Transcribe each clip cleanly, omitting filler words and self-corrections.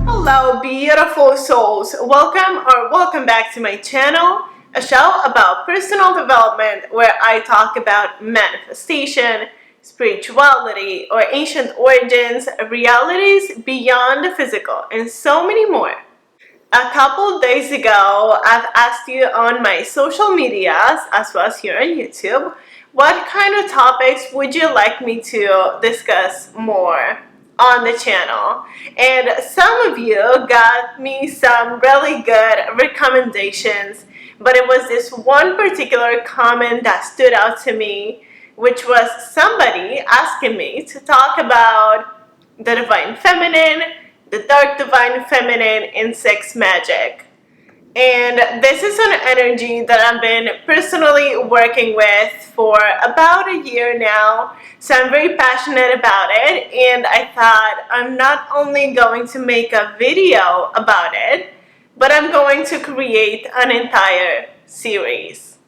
Hello, beautiful souls. Welcome back to my channel, a show about personal development where I talk about manifestation, spirituality, or ancient origins, realities beyond the physical, and so many more. A couple days ago, I've asked you on my social medias, as well as here on YouTube, what kind of topics would you like me to discuss more on the channel? And some of you got me some really good recommendations, but it was this one particular comment that stood out to me, which was somebody asking me to talk about the divine feminine, the dark divine feminine, and sex magic. And this is an energy that I've been personally working with for about a year now, so I'm very passionate about it, and I thought I'm not only going to make a video about it, but I'm going to create an entire series.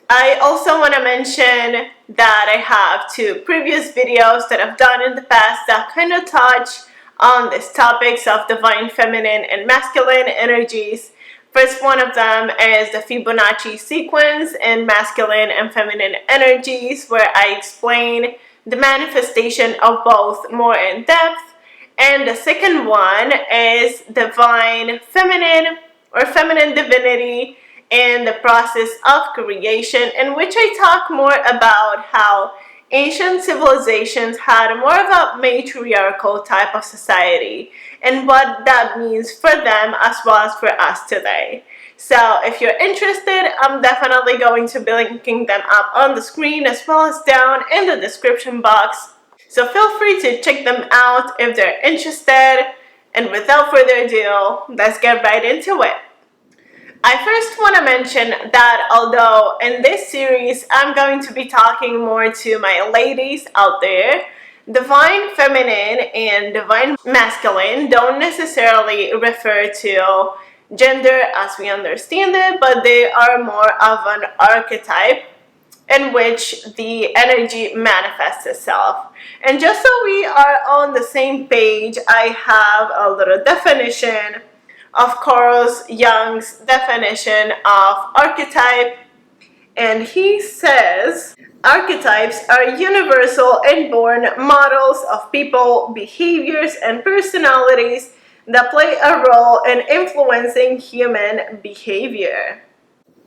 I also want to mention that I have 2 previous videos that I've done in the past that kind of touch on these topics of divine feminine and masculine energies. First one of them is the Fibonacci sequence and masculine and feminine energies, where I explain the manifestation of both more in depth. And the second one is divine feminine or feminine divinity and the process of creation, in which I talk more about how ancient civilizations had more of a matriarchal type of society and what that means for them as well as for us today. So if you're interested, I'm definitely going to be linking them up on the screen as well as down in the description box. So feel free to check them out if they're interested. And without further ado, let's get right into it. I first want to mention that although in this series I'm going to be talking more to my ladies out there, divine feminine and divine masculine don't necessarily refer to gender as we understand it, but they are more of an archetype in which the energy manifests itself. And just so we are on the same page, I have a little definition of Carl Jung's definition of archetype, and he says archetypes are universal inborn models of people, behaviors, and personalities that play a role in influencing human behavior.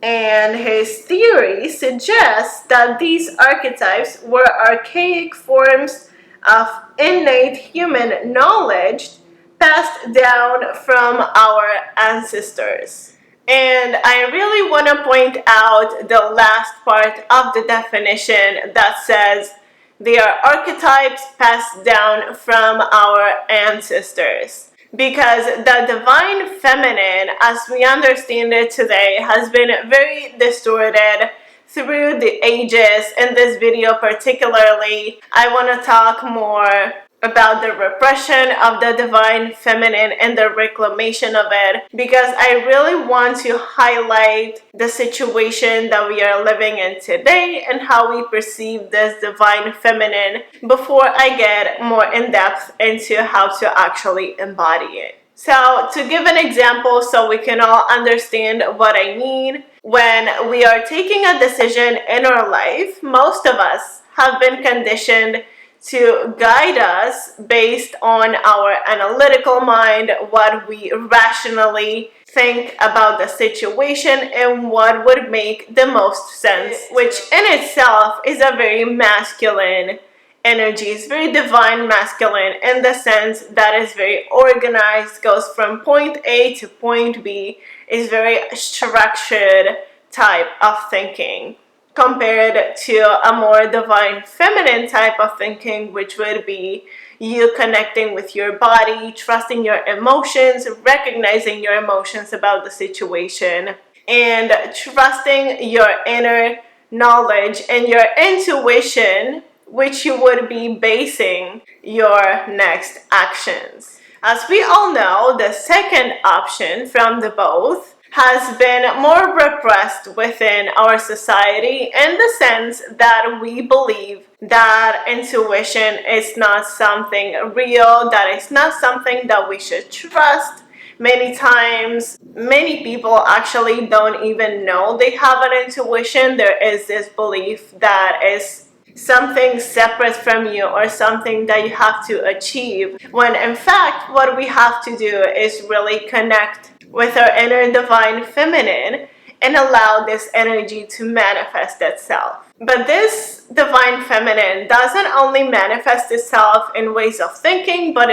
And his theory suggests that these archetypes were archaic forms of innate human knowledge passed down from our ancestors. And I really want to point out the last part of the definition that says they are archetypes passed down from our ancestors. Because the divine feminine, as we understand it today, has been very distorted through the ages. In this video particularly, I want to talk more about the repression of the divine feminine and the reclamation of it, because I really want to highlight the situation that we are living in today and how we perceive this divine feminine before I get more in depth into how to actually embody it. So to give an example so we can all understand what I mean, when we are taking a decision in our life, most of us have been conditioned to guide us based on our analytical mind, what we rationally think about the situation and what would make the most sense, which in itself is a very masculine energy. It's very divine masculine in the sense that it's very organized, goes from point A to point B, is very structured type of thinking, compared to a more divine feminine type of thinking, which would be you connecting with your body, trusting your emotions, recognizing your emotions about the situation, and trusting your inner knowledge and your intuition, which you would be basing your next actions. As we all know, the second option from the both has been more repressed within our society, in the sense that we believe that intuition is not something real, that it's not something that we should trust. Many times, many people actually don't even know they have an intuition. There is this belief that is something separate from you or something that you have to achieve, when in fact what we have to do is really connect with our inner divine feminine and allow this energy to manifest itself. But this divine feminine doesn't only manifest itself in ways of thinking, but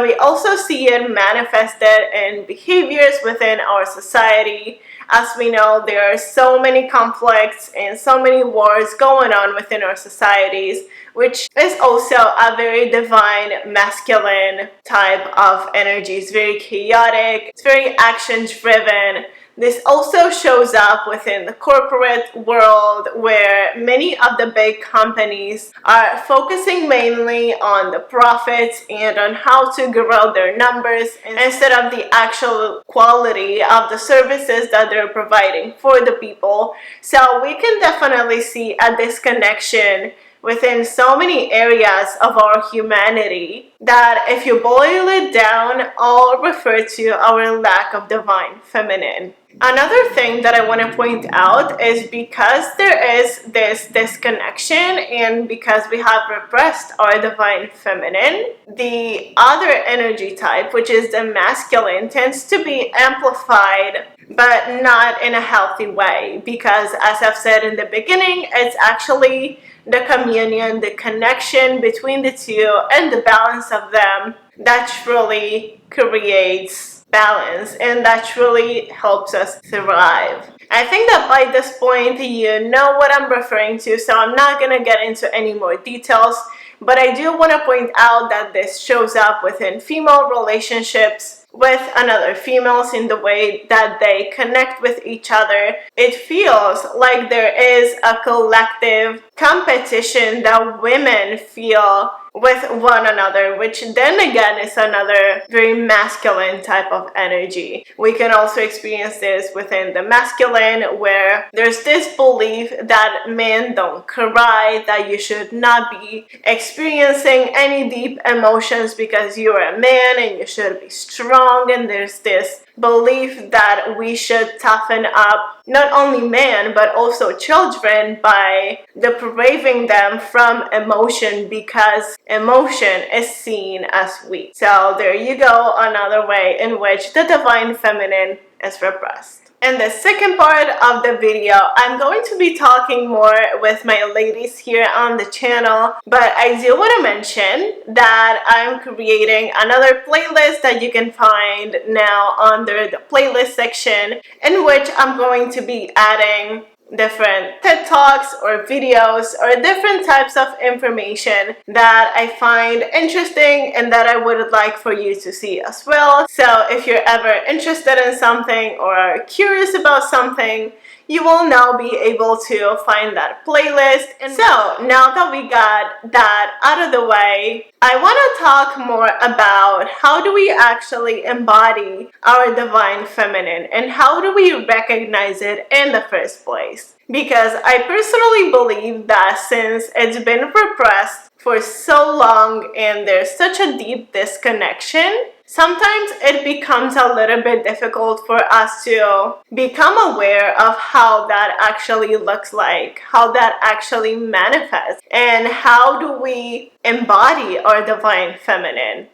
we also see it manifested in behaviors within our society. As we know, there are so many conflicts and so many wars going on within our societies, which is also a very divine masculine type of energy. It's very chaotic, it's very action driven. This also shows up within the corporate world, where many of the big companies are focusing mainly on the profits and on how to grow their numbers instead of the actual quality of the services that they're providing for the people. So we can definitely see a disconnection within so many areas of our humanity that, if you boil it down, all refer to our lack of divine feminine. Another thing that I want to point out is, because there is this disconnection and because we have repressed our divine feminine, the other energy type, which is the masculine, tends to be amplified, but not in a healthy way, because, as I've said in the beginning, it's actually the communion, the connection between the two, and the balance of them that truly creates balance and that truly helps us thrive. I think that by this point you know what I'm referring to, so I'm not going to get into any more details, but I do want to point out that this shows up within female relationships with another females in the way that they connect with each other. It feels like there is a collective competition that women feel with one another, which then again is another very masculine type of energy. We can also experience this within the masculine, where there's this belief that men don't cry, that you should not be experiencing any deep emotions because you're a man and you should be strong, and there's this belief that we should toughen up not only men but also children by depriving them from emotion, because emotion is seen as weak. So there you go, another way in which the divine feminine is repressed. In the second part of the video, I'm going to be talking more with my ladies here on the channel, but I do want to mention that I'm creating another playlist that you can find now under the playlist section, in which I'm going to be adding different TED Talks or videos or different types of information that I find interesting and that I would like for you to see as well. So if you're ever interested in something or are curious about something, you will now be able to find that playlist. And so now that we got that out of the way, I want to talk more about how do we actually embody our divine feminine and how do we recognize it in the first place. Because I personally believe that since it's been repressed for so long and there's such a deep disconnection, sometimes it becomes a little bit difficult for us to become aware of how that actually looks like, how that actually manifests, and how do we embody our divine feminine.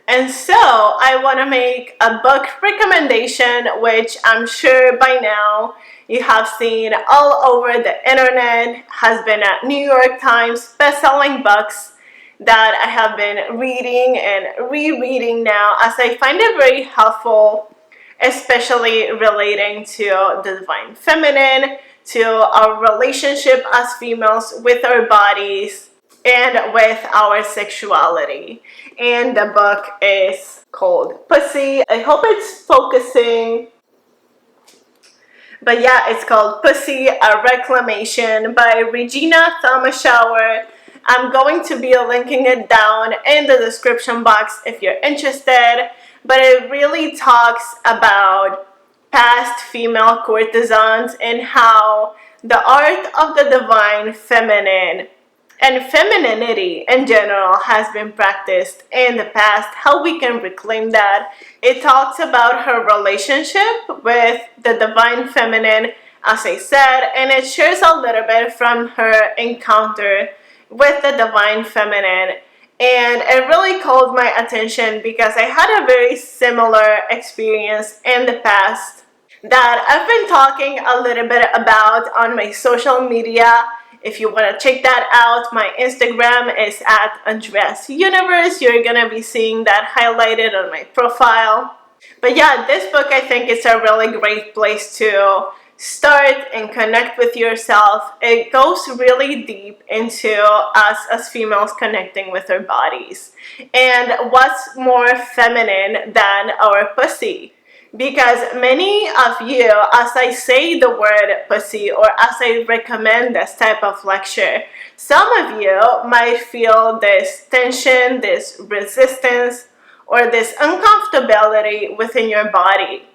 And so I want to make a book recommendation, which I'm sure by now you have seen all over the internet, has been at New York Times best-selling books that I have been reading and rereading now, as I find it very helpful, especially relating to the divine feminine, to our relationship as females with our bodies and with our sexuality. And the book is called Pussy. I hope it's focusing. But yeah, it's called Pussy, a Reclamation by Regina Thomashower. I'm going to be linking it down in the description box if you're interested. but it really talks about past female courtesans and how the art of the divine feminine and femininity in general has been practiced in the past, how we can reclaim that. It talks about her relationship with the divine feminine, as I said, and it shares a little bit from her encounter with the divine feminine. And it really called my attention because I had a very similar experience in the past that I've been talking a little bit about on my social media. If you want to check that out, my Instagram is at Andrea's Universe. You're going to be seeing that highlighted on my profile. But yeah, this book I think is a really great place to start and connect with yourself. It goes really deep into us as females connecting with our bodies. And what's more feminine than our pussy? Because many of you, as I say the word pussy or as I recommend this type of lecture, some of you might feel this tension, this resistance, or this uncomfortability within your body.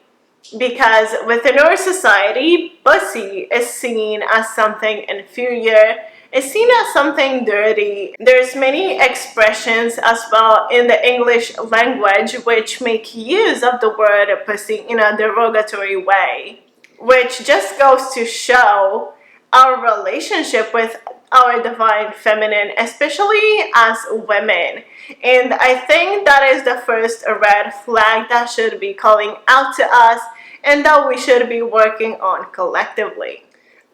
Because within our society, pussy is seen as something inferior, is seen as something dirty. There's many expressions as well in the English language which make use of the word pussy in a derogatory way, which just goes to show our relationship with our divine feminine, especially as women. And I think that is the first red flag that should be calling out to us and that we should be working on collectively.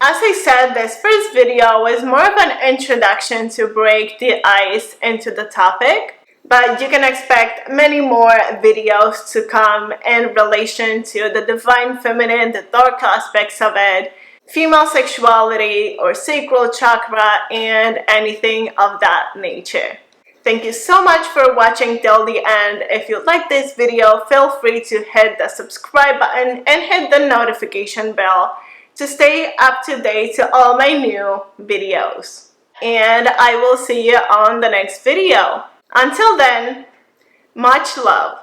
As I said, this first video was more of an introduction to break the ice into the topic, but you can expect many more videos to come in relation to the divine feminine, the dark aspects of it, female sexuality or sacral chakra, and anything of that nature. Thank you so much for watching till the end. If you like this video, feel free to hit the subscribe button and hit the notification bell to stay up to date to all my new videos. And I will see you on the next video. Until then, much love.